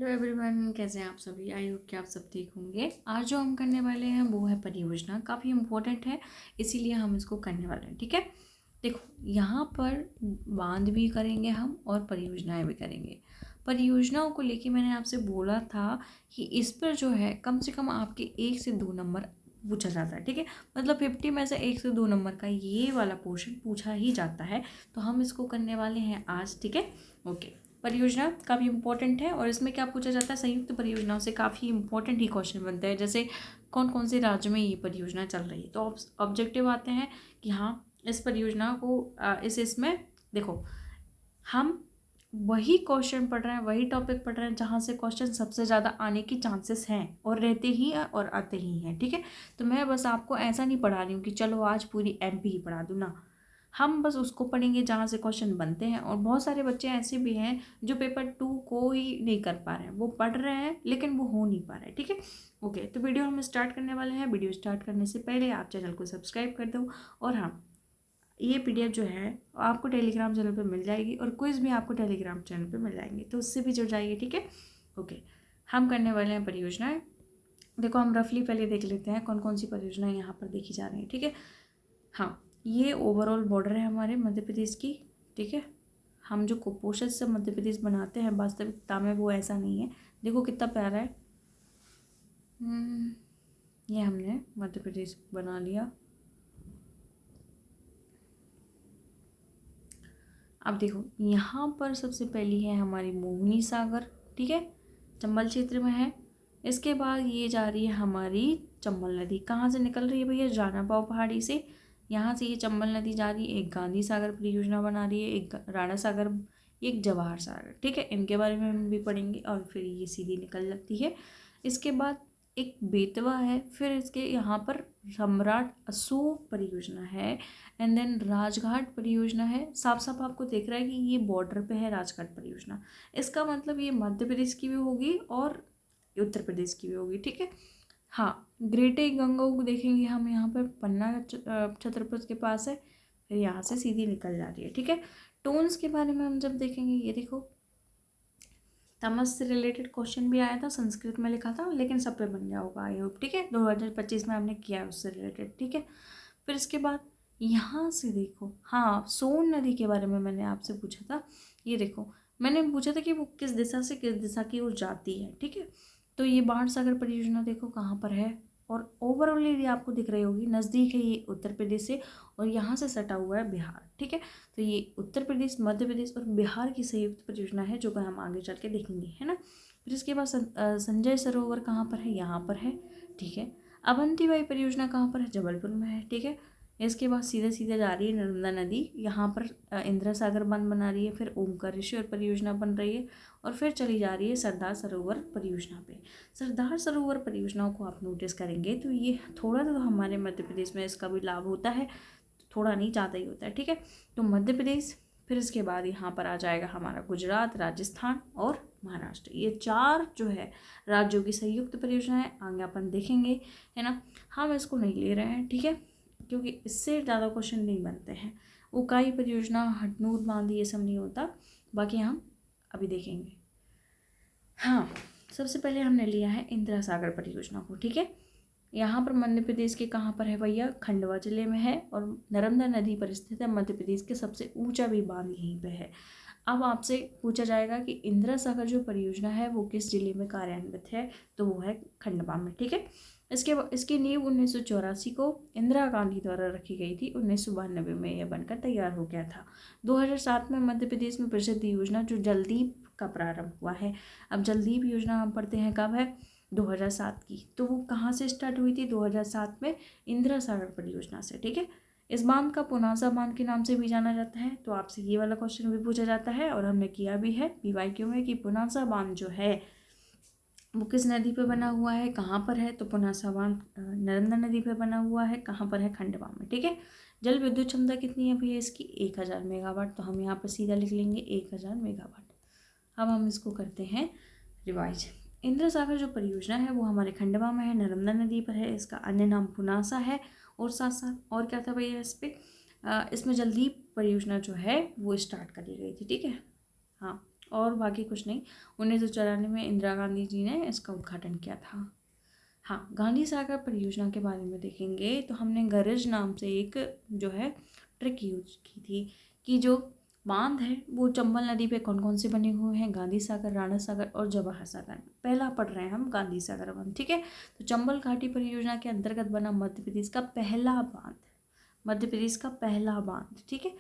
Hello everyone, कैसे हैं आप सभी। आई होप कि आप सब ठीक होंगे। आज जो हम करने वाले हैं वो है परियोजना। काफ़ी इम्पोर्टेंट है, इसीलिए हम इसको करने वाले हैं। ठीक है, देखो यहाँ पर बांध भी करेंगे हम और परियोजनाएं भी करेंगे। परियोजनाओं को लेके मैंने आपसे बोला था कि इस पर जो है कम से कम आपके 1 से 2 नंबर पूछा जाता है। ठीक है, मतलब 50 में से 1 से 2 नंबर का ये वाला पोर्शन पूछा ही जाता है। तो हम इसको करने वाले हैं आज। ठीक है, ओके। परियोजना काफ़ी इंपॉर्टेंट है और इसमें क्या पूछा जाता है, संयुक्त परियोजनाओं से काफ़ी इंपॉर्टेंट ही क्वेश्चन बनते हैं। जैसे कौन कौन से राज्य में ये परियोजना चल रही है, तो ऑब्जेक्टिव आते हैं कि हाँ इस परियोजना को इस इसमें देखो हम वही क्वेश्चन पढ़ रहे हैं, वही टॉपिक पढ़ रहे हैं जहाँ से क्वेश्चन सबसे ज़्यादा आने की चांसेस हैं और रहते ही हैं और आते ही हैं। ठीक है, तो मैं बस आपको ऐसा नहीं पढ़ा रही हूँ कि चलो आज पूरी एमपी ही पढ़ा दूँ ना। हम बस उसको पढ़ेंगे जहाँ से क्वेश्चन बनते हैं। और बहुत सारे बच्चे ऐसे भी हैं जो पेपर 2 को ही नहीं कर पा रहे हैं, वो पढ़ रहे हैं लेकिन वो हो नहीं पा रहा है। ठीक है, ओके। तो वीडियो हम स्टार्ट करने वाले हैं। वीडियो स्टार्ट करने से पहले आप चैनल को सब्सक्राइब कर दो। और हाँ, ये पीडीएफ जो है आपको टेलीग्राम चैनल पर मिल जाएगी और क्विज़ भी आपको टेलीग्राम चैनल पर मिल जाएंगे, तो उससे भी जुड़ जाइए। ठीक है, ओके। हम करने वाले हैं परियोजनाएं। देखो हम रफली पहले देख लेते हैं कौन कौन सी परियोजनाएं यहाँ पर देखी जा रही हैं। ठीक है, हाँ, ये ओवरऑल बॉर्डर है हमारे मध्य प्रदेश की। ठीक है, हम जो कुपोषण से मध्य प्रदेश बनाते हैं वास्तविकता में वो ऐसा नहीं है। देखो कितना प्यारा है। ये हमने मध्य प्रदेश बना लिया। अब देखो यहाँ पर सबसे पहली है हमारी मोहिनी सागर। ठीक है, चंबल क्षेत्र में है। इसके बाद ये जा रही है हमारी चंबल नदी। कहाँ से निकल रही है भैया, जाना पाओ पहाड़ी से। यहाँ से ये चंबल नदी जा रही है, एक गांधी सागर परियोजना बना रही है, एक राणा सागर, एक जवाहर सागर। ठीक है, इनके बारे में हम भी पढ़ेंगे। और फिर ये सीधी निकल जाती है। इसके बाद एक बेतवा है, फिर इसके यहाँ पर सम्राट अशोक परियोजना है, एंड देन राजघाट परियोजना है। साफ साफ आपको दिख रहा है कि ये बॉर्डर पे है राजघाट परियोजना। इसका मतलब ये मध्य प्रदेश की भी होगी और उत्तर प्रदेश की भी होगी। ठीक है, हाँ। ग्रेटे गंगा को देखेंगे हम, यहाँ पर पन्ना छत्रपति के पास है, फिर यहाँ से सीधी निकल जा रही है। ठीक है, टोन्स के बारे में हम जब देखेंगे, ये देखो तमस से रिलेटेड क्वेश्चन भी आया था, संस्कृत में लिखा था, लेकिन सब पे बन गया होगा आई होप। ठीक है, 2025 में हमने किया है उससे रिलेटेड। ठीक है, फिर इसके बाद यहाँ से देखो, हाँ, सोन नदी के बारे में मैंने आपसे पूछा था। ये देखो मैंने पूछा था कि वो किस दिशा से किस दिशा की ओर जाती है। ठीक है, तो ये बाण सागर परियोजना देखो कहाँ पर है, और ओवरऑल ये आपको दिख रही होगी, नज़दीक है ये उत्तर प्रदेश से, और यहाँ से सटा हुआ है बिहार। ठीक है, तो ये उत्तर प्रदेश, मध्य प्रदेश और बिहार की संयुक्त परियोजना है, जो कि हम आगे चल के देखेंगे, है ना। फिर इसके बाद संजय सरोवर कहाँ पर है, यहाँ पर है। ठीक है, अवंतीबाई परियोजना कहाँ पर है, जबलपुर में है। ठीक है, इसके बाद सीधे सीधे जा रही है नर्मदा नदी, यहाँ पर इंदिरा सागर बांध बना रही है, फिर ओमकारेश्वर परियोजना बन रही है, और फिर चली जा रही है सरदार सरोवर परियोजना पे। सरदार सरोवर परियोजनाओं को आप नोटिस करेंगे तो ये थोड़ा तो हमारे मध्य प्रदेश में इसका भी लाभ होता है, थोड़ा नहीं, ज़्यादा ही होता है। ठीक है, तो मध्य प्रदेश, फिर इसके बाद यहाँ पर आ जाएगा हमारा गुजरात, राजस्थान और महाराष्ट्र। ये 4 जो है राज्यों की संयुक्त परियोजना है, आगे अपन देखेंगे, है ना। हम इसको नहीं ले रहे हैं, ठीक है, क्योंकि इससे ज़्यादा क्वेश्चन नहीं बनते हैं। उकाई परियोजना, हटनूर बांध, ये सब नहीं होता, बाकी हम अभी देखेंगे। हाँ, सबसे पहले हमने लिया है इंदिरा सागर परियोजना को। ठीक है, यहाँ पर मध्य प्रदेश के कहाँ पर है भैया, खंडवा जिले में है, और नर्मदा नदी पर स्थित है। मध्य प्रदेश के सबसे ऊंचा भी बांध यहीं पे है। अब आपसे पूछा जाएगा कि इंदिरा सागर जो परियोजना है वो किस जिले में कार्यान्वित है, तो वो है खंडवा में। ठीक है, इसकी नींव 1984 को इंदिरा गांधी द्वारा रखी गई थी। 1992 में यह बनकर तैयार हो गया था। 2007 में मध्य प्रदेश में प्रसिद्ध योजना जो जलदीप का प्रारंभ हुआ है। अब जलदीप योजना हम पढ़ते हैं कब है, 2007 की। तो वो कहाँ से स्टार्ट हुई थी, 2007 में इंदिरा सागर परियोजना से। ठीक है, इस बांध का पुनासा बांध के नाम से भी जाना जाता है। तो आपसे ये वाला क्वेश्चन भी पूछा जाता है, और हमने किया भी है पीवाईक्यू में, कि पुनासा बांध जो है वो किस नदी पे बना हुआ है, कहाँ पर है, तो पुनासा बांध नर्मदा नदी पे बना हुआ है। कहाँ पर है, खंडवा में। ठीक है, जल विद्युत क्षमता कितनी है भैया इसकी, 1000 मेगावाट। तो हम यहाँ पर सीधा लिख लेंगे 1000 मेगावाट। अब हम इसको करते हैं रिवाइज। इंदिरा सागर जो परियोजना है वो हमारे खंडवा में है, नर्मदा नदी पर है, इसका अन्य नाम पुनासा है। और साथ साथ और क्या था भैया इस पे, इसमें जलदीप परियोजना जो है वो स्टार्ट करी गई थी। ठीक है, हाँ, और बाकी कुछ नहीं। 1994 में इंदिरा गांधी जी ने इसका उद्घाटन किया था। हाँ, गांधी सागर परियोजना के बारे में देखेंगे तो हमने गरज नाम से एक जो है ट्रिक यूज की थी कि जो बांध है वो चंबल नदी पे कौन कौन से बने हुए हैं, गांधी सागर, राणा सागर और जवाहर सागर। पहला पढ़ रहे हैं हम गांधी सागर बांध, ठीक है। तो चंबल घाटी परियोजना के अंतर्गत बना मध्य प्रदेश का पहला बांध, मध्य प्रदेश का पहला बांध, ठीक है।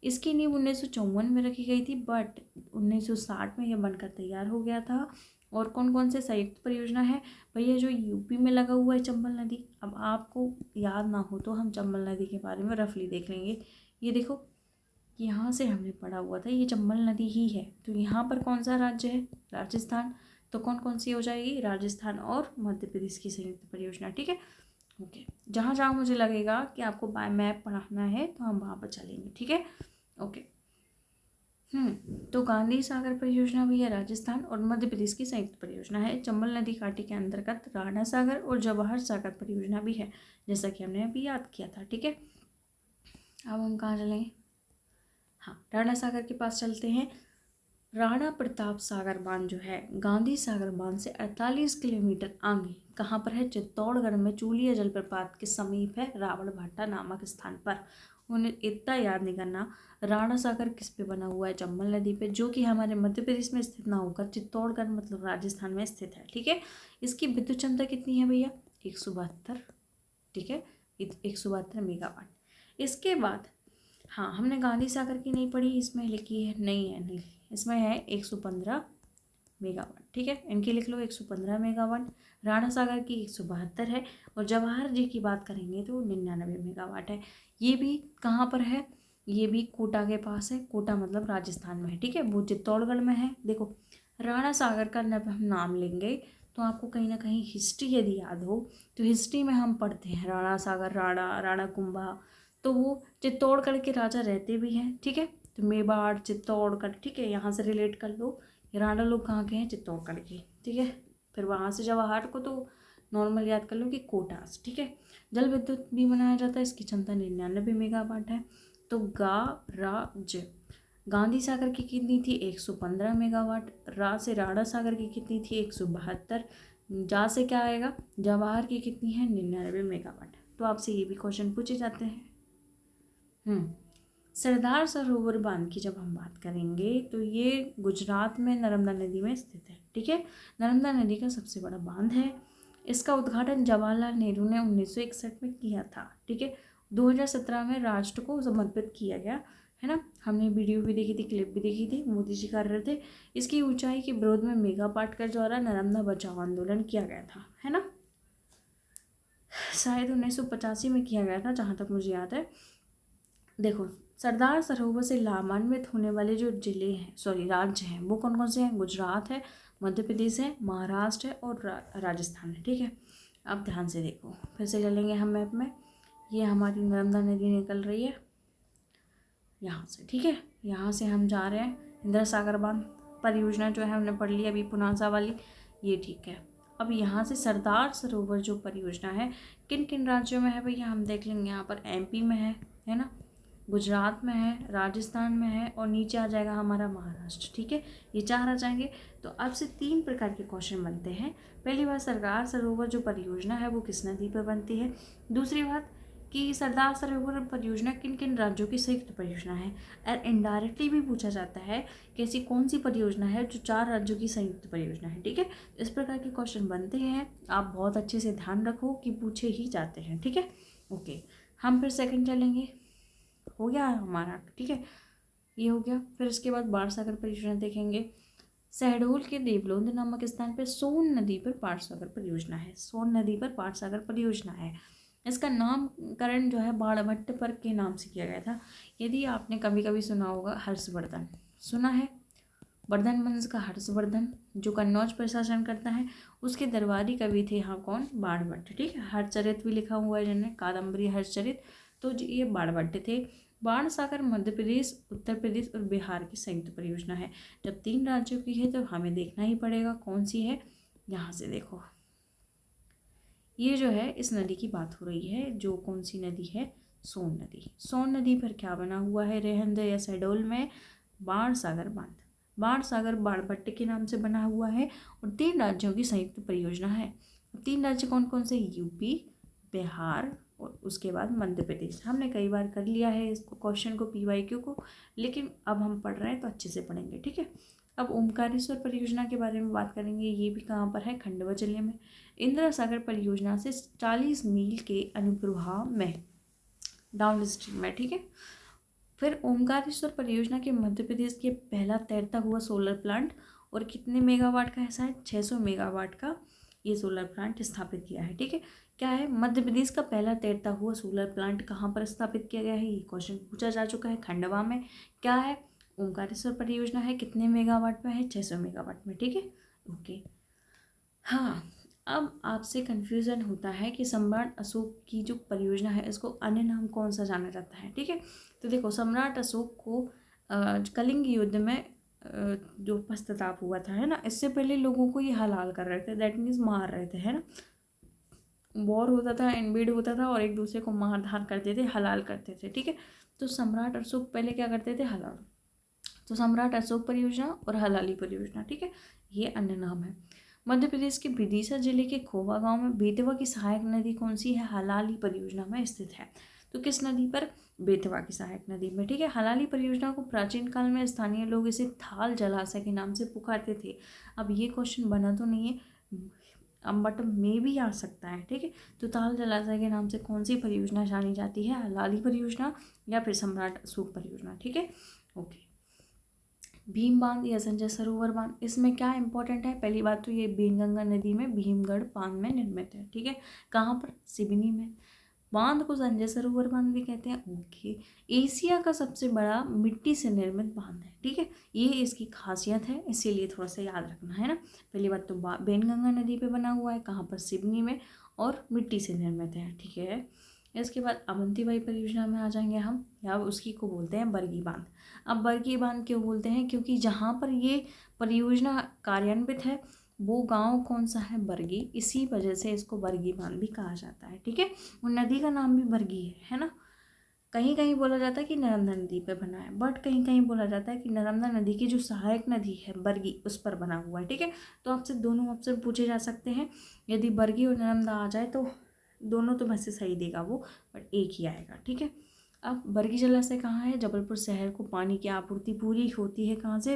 इसकी नींव 1954 में रखी गई थी, बट 1960 में यह बनकर तैयार हो गया था। और कौन कौन से संयुक्त परियोजना है भैया, जो यूपी में लगा हुआ है चंबल नदी। अब आपको याद ना हो तो हम चंबल नदी के बारे में रफली देख लेंगे। ये देखो, यहाँ से हमने पढ़ा हुआ था ये चंबल नदी ही है। तो यहाँ पर कौन सा राज्य है, राजस्थान। तो कौन कौन सी हो जाएगी, राजस्थान और मध्य प्रदेश की संयुक्त परियोजना, ठीक है। ओके, जहाँ जहाँ मुझे लगेगा कि आपको बाय मैप पढ़ाना है तो हम वहाँ पर चलेंगे, ठीक है। ओके। तो गांधी सागर परियोजना भी है राजस्थान और मध्य प्रदेश की संयुक्त परियोजना है। चंबल नदी घाटी के अंतर्गत राणा सागर और जवाहर सागर परियोजना भी है, जैसा कि हमने अभी याद किया था, ठीक है। अब हम कहाँ चलेंगे, हाँ, राणा सागर के पास चलते हैं। राणा प्रताप सागर बांध जो है गांधी सागर बांध से 48 किलोमीटर आगे कहाँ पर है, चित्तौड़गढ़ में चूलिया जलप्रपात के समीप है, रावण भाटा नामक स्थान पर। उन्हें इतना याद नहीं करना राणा सागर किस पे बना हुआ है, चंबल नदी पे, जो कि हमारे मध्य प्रदेश में स्थित ना होकर चित्तौड़गढ़ मतलब राजस्थान में स्थित है, ठीक है। इसकी विद्युत क्षमता कितनी है भैया, 172, ठीक है, 172 मेगावाट। इसके बाद हाँ, हमने गांधी सागर की नहीं पढ़ी, इसमें लिखी है, नहीं है, नहीं, इसमें है 115 मेगावाट, ठीक है, इनकी लिख लो 115 मेगावाट। राणा सागर की 172 है और जवाहर जी की बात करेंगे तो 99 मेगावाट है। ये भी कहाँ पर है, ये भी कोटा के पास है, कोटा मतलब राजस्थान में है, ठीक है, वो चित्तौड़गढ़ में है। देखो, राणा सागर का जब हम नाम लेंगे तो आपको कहीं ना कहीं हिस्ट्री यदि याद हो तो हिस्ट्री में हम पढ़ते हैं राणा सागर, राणा कुंभा, तो वो चित्तौड़गढ़ के राजा रहते भी हैं, ठीक है। तो मेवाड़, चित्तौड़गढ़, ठीक है, यहाँ से रिलेट कर लो। राणा लोग कहाँ के हैं, चित्तौड़गढ़ के, ठीक है। फिर वहाँ से जवाहर को तो नॉर्मल याद कर लो कि कोटा से, ठीक है। जल विद्युत भी बनाया जाता है, इसकी क्षमता 99 मेगावाट है। तो गांधी सागर की कितनी थी, 115 मेगावाट। से राणा सागर की कितनी थी, 172। जा से क्या आएगा, जवाहर की कितनी है, 99 मेगावाट। तो आपसे ये भी क्वेश्चन पूछे जाते हैं। सरदार सरोवर बांध की जब हम बात करेंगे तो ये गुजरात में नर्मदा नदी में स्थित है, ठीक है। नर्मदा नदी का सबसे बड़ा बांध है। इसका उद्घाटन जवाहरलाल नेहरू ने 1961 में किया था, ठीक है। 2017 में राष्ट्र को समर्पित किया गया है ना। हमने वीडियो भी देखी थी, क्लिप भी देखी थी, मोदी जी कर रहे थे। इसकी ऊंचाई के विरोध में मेगा पाटकर द्वारा नर्मदा बचाओ आंदोलन किया गया था, है ना। शायद 1985 में किया गया था, जहाँ तक मुझे याद है। देखो, सरदार सरोवर से लाभान्वित होने वाले जो जिले हैं, राज्य हैं, वो कौन कौन से हैं, गुजरात है, मध्य प्रदेश है, महाराष्ट्र है और राजस्थान है, ठीक है। अब ध्यान से देखो, फिर से चलेंगे हम मैप में। ये हमारी नर्मदा नदी निकल रही है यहाँ से, ठीक है। यहाँ से हम जा रहे हैं, इंदिरा सागर बांध परियोजना जो है हमने पढ़ ली अभी, पुनासा वाली, ये ठीक है। अब यहाँ से सरदार सरोवर जो परियोजना है किन किन राज्यों में है भैया, हम देख लेंगे। यहाँ पर एमपी में है ना, गुजरात में है, राजस्थान में है और नीचे आ जाएगा हमारा महाराष्ट्र, ठीक है। ये 4 आ जाएंगे। तो अब से 3 प्रकार के क्वेश्चन बनते हैं। पहली बात, सरदार सरोवर जो परियोजना है वो किस नदी पर बनती है। दूसरी बात कि सरदार सरोवर परियोजना किन किन राज्यों की संयुक्त परियोजना है। और इनडायरेक्टली भी पूछा जाता है कि ऐसी कौन सी परियोजना है जो 4 राज्यों की संयुक्त परियोजना है, ठीक है। इस प्रकार के क्वेश्चन बनते हैं, आप बहुत अच्छे से ध्यान रखो कि पूछे ही जाते हैं, ठीक है। ओके, हम फिर सेकंड चलेंगे, हो गया हमारा, ठीक है, ये हो गया। फिर इसके बाद बाण सागर परियोजना देखेंगे। शहडोल के देवलोंद नामक स्थान पर सोन नदी पर पाटसागर परियोजना है, सोन नदी पर पाटसागर परियोजना है। इसका नामकरण जो है बाणभट्ट पर के नाम से किया गया था। यदि आपने कभी कभी सुना होगा हर्षवर्धन, सुना है, वर्धन वंश का हर्षवर्धन जो कन्नौज प्रशासन करता है, उसके दरबारी कवि थे यहाँ कौन, बाणभट्ट, ठीक है। हर्षचरित भी लिखा हुआ है जिन्हें, कादम्बरी हर्षचरित, तो ये बाणभट्ट थे। बाण सागर मध्य प्रदेश, उत्तर प्रदेश और बिहार की संयुक्त परियोजना है। जब 3 राज्यों की है तो हमें देखना ही पड़ेगा कौन सी है। यहाँ से देखो, ये जो है इस नदी की बात हो रही है, जो कौन सी नदी है, सोन नदी। सोन नदी पर क्या बना हुआ है, रेहंद या शहडोल में बाण सागर बांध। बाणसागर बाणभट्ट के नाम से बना हुआ है और 3 राज्यों की संयुक्त परियोजना है। 3 राज्य कौन कौन से? यूपी, बिहार और उसके बाद मध्य प्रदेश। हमने कई बार कर लिया है इसको, क्वेश्चन को, PYQ को, लेकिन अब हम पढ़ रहे हैं तो अच्छे से पढ़ेंगे, ठीक है। अब ओमकारेश्वर परियोजना के बारे में बात करेंगे। ये भी कहाँ पर है? खंडवा जिले में। इंदिरा सागर परियोजना से 40 मील के अनुप्रवाह में, डाउन स्ट्रीम में, ठीक है। फिर ओमकारेश्वर परियोजना के मध्य प्रदेश के पहला तैरता हुआ सोलर प्लांट, और कितने मेगावाट का है? शायद 600 मेगावाट का ये सोलर प्लांट स्थापित किया है, ठीक है। क्या है? मध्य प्रदेश का पहला तैरता हुआ सोलर प्लांट कहाँ पर स्थापित किया गया है? ये क्वेश्चन पूछा जा चुका है। खंडवा में। क्या है? ओमकारेश्वर परियोजना है। कितने मेगावाट में है? 600 मेगावाट में, ठीक है। ओके। हाँ, अब आपसे कन्फ्यूज़न होता है कि सम्राट अशोक की जो परियोजना है इसको अन्य नाम कौन सा जाना जाता है, ठीक है। तो देखो, सम्राट अशोक को कलिंग युद्ध में जो पश्चाताप हुआ था, है ना, इससे पहले लोगों को ये हलाल कर रहे थे, दैट मीन्स मार रहे थे, है ना। वॉर होता था, इन्वेड होता था और एक दूसरे को मार धार करते थे, हलाल करते थे, ठीक है। तो सम्राट अशोक पहले क्या करते थे? हलाल। तो सम्राट अशोक परियोजना और हलाली परियोजना, ठीक है, ये अन्य नाम है। मध्य प्रदेश के विदिशा जिले के खोवा गांव में बेतवा की सहायक नदी कौन सी है? हलाली परियोजना में स्थित है। तो किस नदी पर? बेतवा की सहायक नदी में, ठीक है। हलाली परियोजना को प्राचीन काल में स्थानीय लोग इसे थाल जलाशय के नाम से पुकारते थे। अब ये क्वेश्चन बना तो नहीं है, अब बट में भी आ सकता है, ठीक है। तो थाल जलाशय के नाम से कौन सी परियोजना जानी जाती है? हलाली परियोजना या फिर सम्राट अशोक परियोजना, ठीक है। ओके। भीम बांध या संजय सरोवर बांध, इसमें क्या इंपॉर्टेंट है? पहली बात तो ये बेनगंगा नदी में भीमगढ़ बांध में निर्मित है, ठीक है। कहाँ पर? सिवनी में। बांध को संजय सरोवर बांध भी कहते हैं। ओके। एशिया का सबसे बड़ा मिट्टी से निर्मित बांध है, ठीक है, ये इसकी खासियत है, इसीलिए थोड़ा सा याद रखना है ना। पहली बात तो बेनगंगा नदी पे बना हुआ है, कहाँ पर? सिवनी में, और मिट्टी से निर्मित है, ठीक है। इसके बाद अवंतीबाई परियोजना में आ जाएंगे हम, या उसकी को बोलते हैं बरगी बांध। अब बरगी बांध क्यों बोलते हैं? क्योंकि जहाँ पर ये परियोजना कार्यान्वित है वो गांव कौन सा है? बरगी, इसी वजह से इसको बरगी बांध भी कहा जाता है, ठीक है। वो नदी का नाम भी बरगी है ना। कहीं कहीं बोला जाता है कि नर्मदा नदी पे बना है, बट कहीं कहीं बोला जाता है कि नर्मदा नदी की जो सहायक नदी है बरगी, उस पर बना हुआ है, ठीक है। तो आपसे दोनों ऑप्शन पूछे जा सकते हैं, यदि बरगी और नर्मदा आ जाए तो दोनों तो में से सही देगा वो, बट एक ही आएगा, ठीक है। अब बरगी जलाशय कहाँ है? जबलपुर शहर को पानी की आपूर्ति पूरी होती है कहाँ से?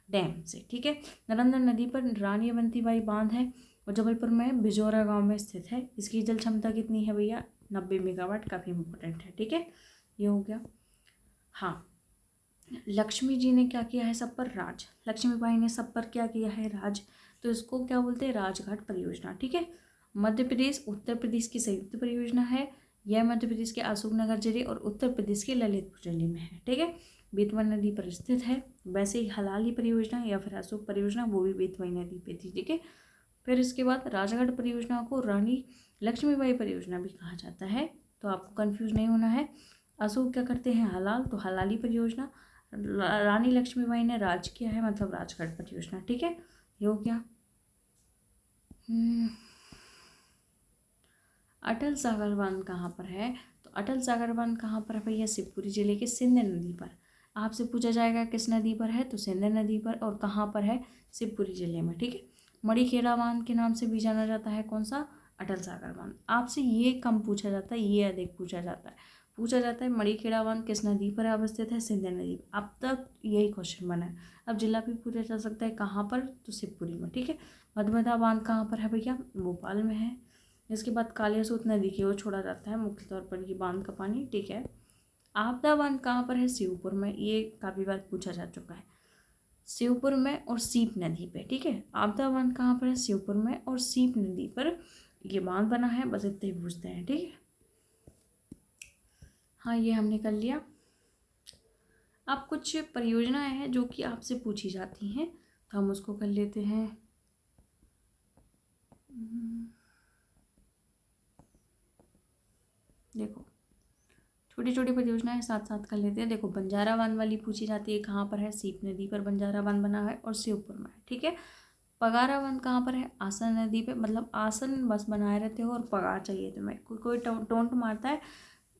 डैम से, ठीक है। नर्मदा नदी पर रानी अवंतीबाई बांध है और जबलपुर में बिजौरा गांव में स्थित है। इसकी जल क्षमता कितनी है भैया? 90 मेगावाट, काफ़ी इंपॉर्टेंट है, ठीक है। ये हो गया। हाँ, लक्ष्मी जी ने क्या किया है सब पर? राज। लक्ष्मीबाई ने सब पर क्या किया है? राज। तो इसको क्या बोलते हैं? राजघाट परियोजना, ठीक है। मध्य प्रदेश उत्तर प्रदेश की संयुक्त परियोजना है। यह मध्य प्रदेश के अशोकनगर जिले और उत्तर प्रदेश के ललितपुर जिले में है, ठीक है। बेतवा नदी पर स्थित है। वैसे ही हलाली परियोजना या फिर अशोक परियोजना वो भी बेतवा नदी पे थी, ठीक है। फिर इसके बाद राजघाट परियोजना को रानी लक्ष्मीबाई परियोजना भी कहा जाता है, तो आपको कंफ्यूज नहीं होना है। अशोक क्या करते हैं? हलाल, तो हलाली परियोजना। रानी लक्ष्मीबाई ने राज किया है, मतलब राजघाट परियोजना, ठीक है। ये हो गया। अटल सागर बांध कहाँ पर है? तो अटल सागर बांध कहाँ पर है भैया? शिवपुरी जिले के सिंध नदी पर। आपसे पूछा जाएगा किस नदी पर है, तो सिंध नदी पर, और कहाँ पर है? शिवपुरी जिले में, ठीक है। मड़ीखेड़ा बांध के नाम से भी जाना जाता है, कौन सा? अटल सागर बांध। आपसे ये कम पूछा जाता है, ये अधिक पूछा जाता है। पूछा जाता है मड़ीखेड़ा बांध किस नदी पर अवस्थित है? सिंध नदी। अब तक यही क्वेश्चन बना है। अब जिला भी पूछा जा सकता है, कहाँ पर? तो शिवपुरी में, ठीक है। मधुमता बांध कहाँ पर है भैया? भोपाल में है। इसके बाद कालियासोत नदी की ओर छोड़ा जाता है मुख्य तौर पर ये बांध का पानी, ठीक है। आपदा बांध कहाँ पर है? शिवपुर में। ये काफ़ी बार पूछा जा चुका है, शिवपुर में और सीप नदी पे, ठीक है। आपदा बांध कहाँ पर है? शिवपुर में और सीप नदी पर ये बांध बना है, बस इतने ही पूछते हैं, ठीक है। हाँ, ये हमने कर लिया। अब कुछ परियोजनाएं हैं जो कि आपसे पूछी जाती हैं, तो हम उसको कर लेते हैं। देखो, छोटी छोटी परियोजनाएं साथ साथ कर लेते हैं। देखो, बंजारा बांध वाली पूछी जाती है, कहाँ पर है? सीप नदी पर बंजारा बांध बना है और शिवपुर में है, ठीक है। पगारा बांध कहाँ पर है? आसन नदी पे, मतलब आसन बस बनाए रहते हो और पगार चाहिए तुम्हें। कोई टोंट मारता है,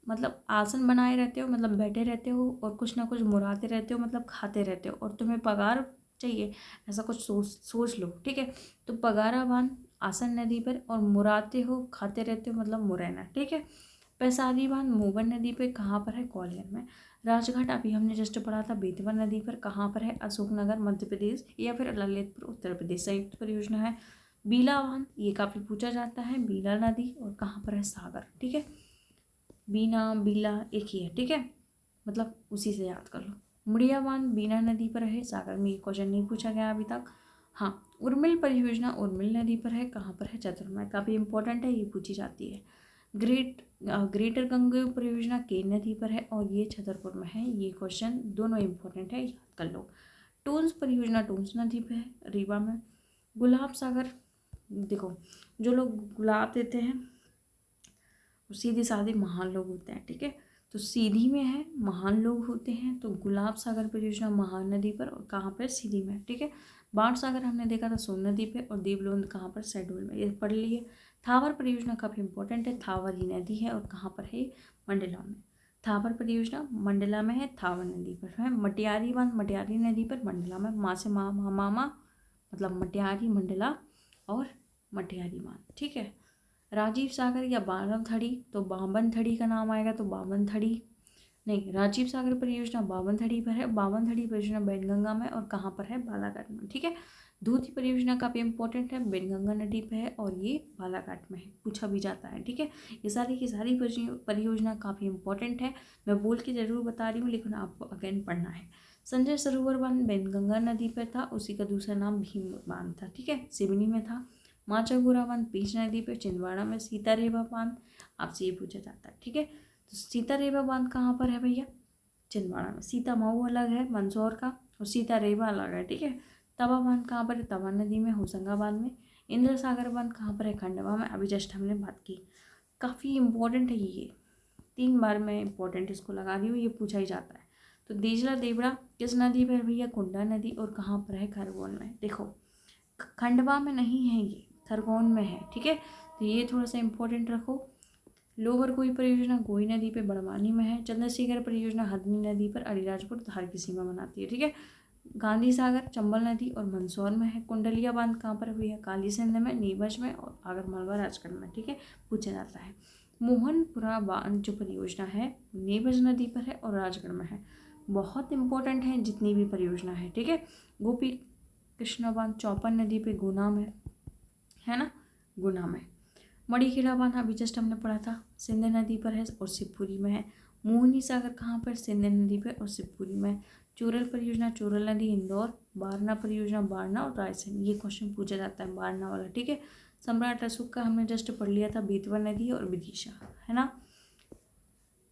मतलब आसन बनाए रहते हो, मतलब बैठे रहते हो और कुछ ना कुछ मुराते रहते हो, मतलब खाते रहते हो, और तुम्हें पगार चाहिए, ऐसा कुछ सोच लो, ठीक है। तो पगारा बांध आसन नदी पर, और मुराते हो खाते रहते हो मतलब मुरैना, ठीक है। पैसादी बांध मोगन नदी पे, कहाँ पर है, ग्वालियर में। राजघाट अभी हमने जस्ट पढ़ा था बेतवा नदी पर, कहाँ पर है, अशोकनगर मध्य प्रदेश, या फिर ललितपुर उत्तर प्रदेश, संयुक्त परियोजना है। बीला बांध, ये काफ़ी पूछा जाता है, बीला नदी, और कहाँ पर है, सागर, ठीक है। बीना बीला एक ही है, ठीक है, मतलब उसी से याद कर लो। मुड़िया बांध बीना नदी पर है, सागर में, ये क्वेश्चन नहीं पूछा गया अभी तक। हाँ, उर्मिल परियोजना उर्मिल नदी पर है, कहाँ पर है, चतुर्मास, काफ़ी इंपॉर्टेंट है, ये पूछी जाती है। ग्रेटर गंगा परियोजना केन नदी पर है, और ये छतरपुर में है, ये क्वेश्चन दोनों इंपॉर्टेंट है, याद कर लो। टोन्स परियोजना टोन्स नदी पर है, रीवा में। गुलाब सागर, देखो जो लोग गुलाब देते हैं वो सीधे साधे महान लोग होते हैं, ठीक है। तो सीधी में है, महान लोग होते हैं, तो गुलाब सागर परियोजना महान नदी पर, और कहाँ पर, सीधी में, ठीक है। बाण सागर हमने देखा था सोन नदी पे, और देवलोंद कहाँ पर, शहडोल में, ये पढ़ लिए। थावर परियोजना काफ़ी इंपॉर्टेंट है, थावर ही नदी है, और कहाँ पर है, मंडला में। थावर परियोजना मंडला में है, थावर नदी पर है। मटियारी बांध मटियारी नदी पर, मंडला में। माँ से मामा मतलब मटियारी, मंडला और मटियारी बांध, ठीक है। राजीव सागर या बामनथड़ी, तो बामनथड़ी का नाम आएगा, तो बामनथड़ी नहीं, राजीव सागर परियोजना बामनथड़ी पर है, बामनथड़ी परियोजना बैनगंगा में, और कहाँ पर है, बालाघाट में, ठीक है। धूती परियोजना काफ़ी इंपॉर्टेंट है, बैनगंगा नदी पे है, और ये बालाघाट में है, पूछा भी जाता है, ठीक है। ये सारी की सारी परियोजना काफ़ी इंपॉर्टेंट है, मैं बोल के ज़रूर बता रही हूँ, लेकिन आपको अगेन पढ़ना है। संजय सरोवर बांध बैनगंगा नदी पर था, उसी का दूसरा नाम भीम बांध था, ठीक है, सिवनी में था। माचागुरा बांध पेंच नदी पे, छिंदवाड़ा में। सीतारेवा बांध आपसे ये पूछा जाता है, ठीक है। तो सीतारेवा बांध कहाँ पर है भैया, छिंदवाड़ा में। सीता मऊ अलग है मंदसौर का, और सीतारेवा अलग है, ठीक है। तवा बांध कहाँ पर है, तवा नदी में, होशंगाबाद में। इंद्र सागर बांध कहाँ पर है, खंडवा में, अभी जस्ट हमने बात की। काफ़ी इंपॉर्टेंट है ये, 3 बार मैं इंपॉर्टेंट इसको लगा रही हूँ, ये पूछा ही जाता है। तो देजला देवड़ा किस नदी पर भैया, कुंडा नदी, और कहाँ पर है, खरगोन में। देखो खंडवा में नहीं है, ये खरगोन में है, ठीक है। तो ये थोड़ा सा इंपॉर्टेंट रखो। लोअर कोई परियोजना गोई नदी पे, बड़वानी में है। चंद्रशेखर परियोजना हथनी नदी पर, अलीराजपुर धार की सीमा बनाती है, ठीक है। गांधी सागर चंबल नदी और मंदसौर में है। कुंडलिया बांध कहाँ पर है भैया, काली सिंध में, नीमच में, और आगर मालवा राजगढ़ में, ठीक है, पूछा जाता है। मोहनपुरा बांध जो परियोजना है नीमच नदी पर है, और राजगढ़ में है। बहुत इंपॉर्टेंट है जितनी भी परियोजना है, ठीक है। गोपी कृष्णा बांध चौपन नदी पे, गुना में है ना, गुना में। मड़ीखेड़ा बांध अभी जस्ट हमने पढ़ा था, सिंध नदी पर है, और शिवपुरी में है। मोहनी सागर कहाँ पर, सिंध नदी पर और शिवपुरी में। चूरल परियोजना चूरल नदी इंदौर। बारना परियोजना बारना और रायसेन, ये क्वेश्चन पूछा जाता है बारना वाला, ठीक है। सम्राट अशोक का हमने जस्ट पढ़ लिया था, बेतवा नदी और विदिशा, है ना।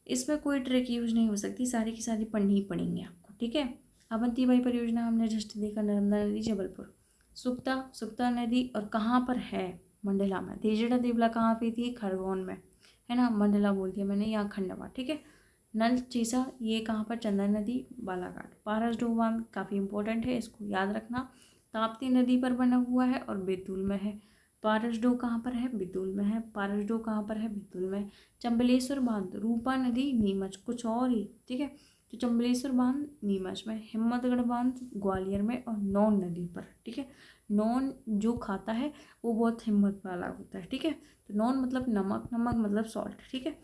इसमें कोई ट्रिक यूज नहीं हो सकती, सारी की सारी पढ़नी ही पड़ेंगी आपको, ठीक है। अवंतीबाई परियोजना हमने जस्ट देखा, नर्मदा नदी जबलपुर। सुक्ता नदी, और कहाँ पर है, मंडला में। तेजड़ा देवला कहाँ पे थी, खरगोन में, है ना, मंडला बोल दिया मैंने, यहाँ खंडवा, ठीक है। नल चीसा ये कहाँ पर, चंदन नदी बालाघाट। पारसडोह बांध काफ़ी इंपॉर्टेंट है, इसको याद रखना। ताप्ती नदी पर बना हुआ है और बैतूल में है। पारसडोह कहाँ पर है, बैतूल में है। पारसडोह कहाँ पर है, बैतूल में। चंबलेश्वर बांध रूपा नदी नीमच, कुछ और ही, ठीक है। तो चंबलेश्वर बांध नीमच में, हिम्मतगढ़ बांध ग्वालियर में, और नौन नदी पर, ठीक है। नौन जो खाता है वो बहुत हिम्मत वाला होता है, ठीक है। तो नौन मतलब नमक, नमक मतलब सॉल्ट, ठीक है।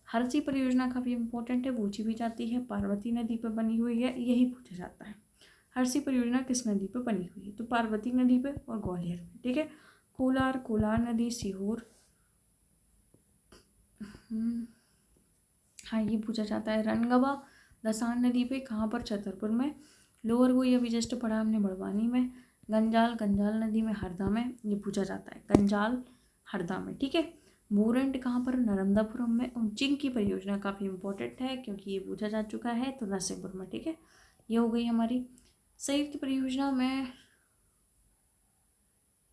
हरसी परियोजना काफ़ी इंपॉर्टेंट है, पूछी भी जाती है, पार्वती नदी पर बनी हुई है, यही पूछा जाता है। हरसी परियोजना किस नदी पर बनी हुई है, तो पार्वती नदी पर और ग्वालियर में, ठीक है। कोलार नदी सीहोर, हाँ ये पूछा जाता है। रनगवा दसान नदी पे, कहाँ पर, छतरपुर में। लोअर गोई अभी जस्ट पढ़ा हमने, बड़वानी में। गंजाल नदी में, हरदा में, ये पूछा जाता है, गंजाल हरदा में, ठीक है। मोरंड कहाँ पर, नर्मदापुरम में। उज्जैन की परियोजना काफ़ी इंपॉर्टेंट है क्योंकि ये पूछा जा चुका है, तो नरसिंहपुर में, ठीक है। ये हो गई हमारी संयुक्त परियोजना में।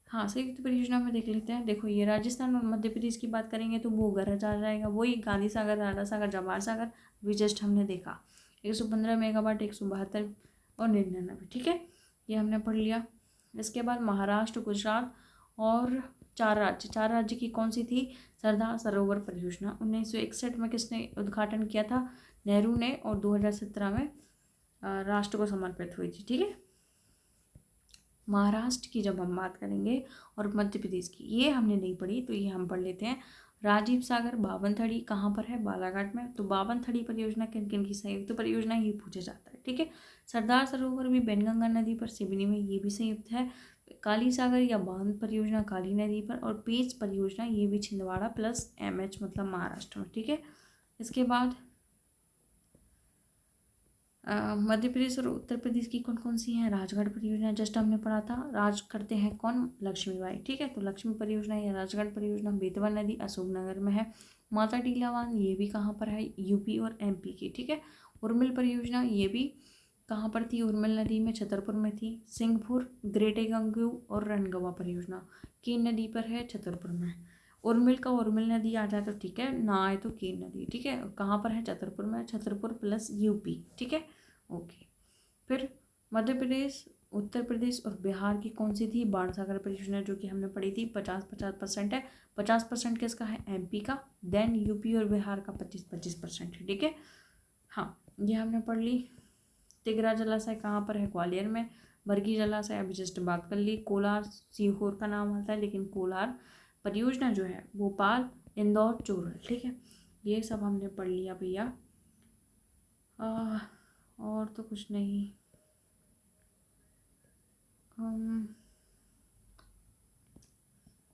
हाँ, संयुक्त परियोजना में देख लेते हैं। देखो ये राजस्थान और मध्य प्रदेश की बात करेंगे तो वो गरज आ जाएगा, वही गांधी सागर, राधा सागर, जवाहर सागर भी जस्ट हमने देखा। 115 मेगावाट, 172 और 99, ठीक है, ये हमने पढ़ लिया। इसके बाद महाराष्ट्र, गुजरात और चार राज्य की कौन सी थी, सरदार सरोवर परियोजना। 1961 में किसने उद्घाटन किया था, नेहरू ने, और 2017 में राष्ट्र को समर्पित हुई थी, ठीक है। महाराष्ट्र की जब हम बात करेंगे और मध्य प्रदेश की, ये हमने नहीं पढ़ी तो ये हम पढ़ लेते हैं। राजीव सागर बावनथड़ी कहाँ पर है? बालाघाट में। तो बावनथड़ी परियोजना किन किन की संयुक्त परियोजना, ये पूछा जाता है, ठीक है। सरदार सरोवर भी बैनगंगा नदी पर सिवनी में, ये भी संयुक्त है। काली सागर या बांध परियोजना काली नदी पर, और पेंच परियोजना ये भी छिंदवाड़ा प्लस MH मतलब महाराष्ट्र में, ठीक है। इसके बाद मध्य प्रदेश और उत्तर प्रदेश की कौन कौन सी हैं? राजगढ़ परियोजना जस्ट हमने पढ़ा था। राज करते हैं कौन? लक्ष्मीबाई, ठीक है। तो लक्ष्मी परियोजना या राजगढ़ परियोजना बेतवा नदी अशोकनगर में है। माता टीला बांध ये भी कहाँ पर है? यूपी और MP की, ठीक है। उर्मिल परियोजना ये भी कहाँ पर थी? उर्मिल नदी में छतरपुर में थी। सिंहपुर ग्रेटे गंगू और रणगवा परियोजना किन नदी पर है? छतरपुर में। उर्मिल का उर्मिल नदी आ जाए तो ठीक है, ना आए तो केन नदी, ठीक है। कहाँ पर है? छतरपुर में। छतरपुर प्लस UP, ठीक है। ओके। फिर मध्य प्रदेश, उत्तर प्रदेश और बिहार की कौन सी थी? बाणसागर परियोजना, जो कि हमने पढ़ी थी। 50-50% है। 50% किसका है? MP का। देन UP और बिहार का 25-25% है, ठीक है। हाँ, ये हमने पढ़ ली। तिगरा जलाशय कहाँ पर है? ग्वालियर में। बरगी जलाशय अभी जस्ट बात कर ली। कोलार सीहोर का नाम आता है, लेकिन कोलार परियोजना जो है भोपाल, इंदौर, चोरल, ठीक है। ये सब हमने पढ़ लिया भैया। और तो कुछ नहीं।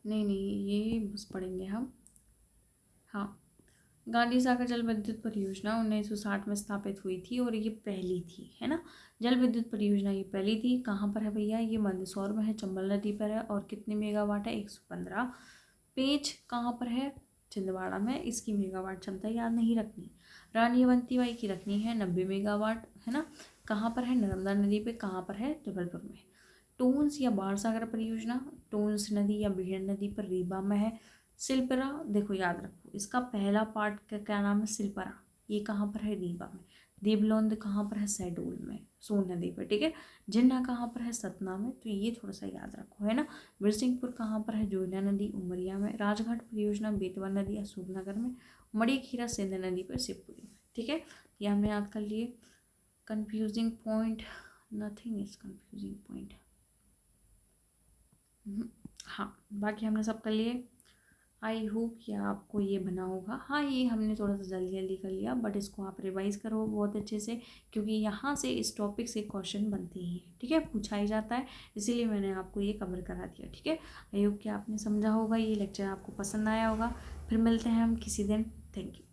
नहीं ये बस पढ़ेंगे हम। हाँ, गांधी सागर जल विद्युत परियोजना 1960 में स्थापित हुई थी और ये पहली थी, है ना। जल विद्युत परियोजना ये पहली थी। कहाँ पर है भैया? ये मंदसौर में है, चंबल नदी पर है। और कितने मेगावाट है? 115। पेंच कहाँ पर है? छिंदवाड़ा में। इसकी मेगावाट क्षमता याद नहीं रखनी। रानी अवंतीबाई की रखनी है 90 मेगावाट, है ना। कहाँ पर है? नर्मदा नदी पे। कहाँ पर है? जबलपुर में। टोन्स या बाणसागर परियोजना टोन्स नदी या बीहड़ नदी पर रीवा में है। सिलपरा, देखो याद रखो, इसका पहला पार्ट का क्या नाम है? सिलपरा। ये कहाँ पर है? रीवा में। देवलोंद कहाँ पर है? शहडोल में, सोन नदी पर, ठीक है। जिन्ना कहाँ पर है? सतना में। तो ये थोड़ा सा याद रखो, है ना। बिरसिंहपुर कहाँ पर है? जोयना नदी उमरिया में। राजघाट परियोजना बेतवा नदी अशोकनगर में। मड़ीखीरा सिंध नदी पर शिवपुरी में, ठीक है। ये हमने याद कर लिए। Confusing point, nothing is confusing point. हाँ, बाकी हमने सब कर लिए। आई होप कि आपको ये बना होगा। हाँ, ये हमने थोड़ा सा जल्दी जल्दी कर लिया, बट इसको आप रिवाइज़ करो बहुत अच्छे से, क्योंकि यहाँ से इस टॉपिक से क्वेश्चन बनते ही हैं, ठीक है, पूछा ही जाता है। इसीलिए मैंने आपको ये कवर करा दिया, ठीक है। आई होप कि आपने समझा होगा, ये लेक्चर आपको पसंद आया होगा। फिर मिलते हैं हम किसी दिन। Thank you.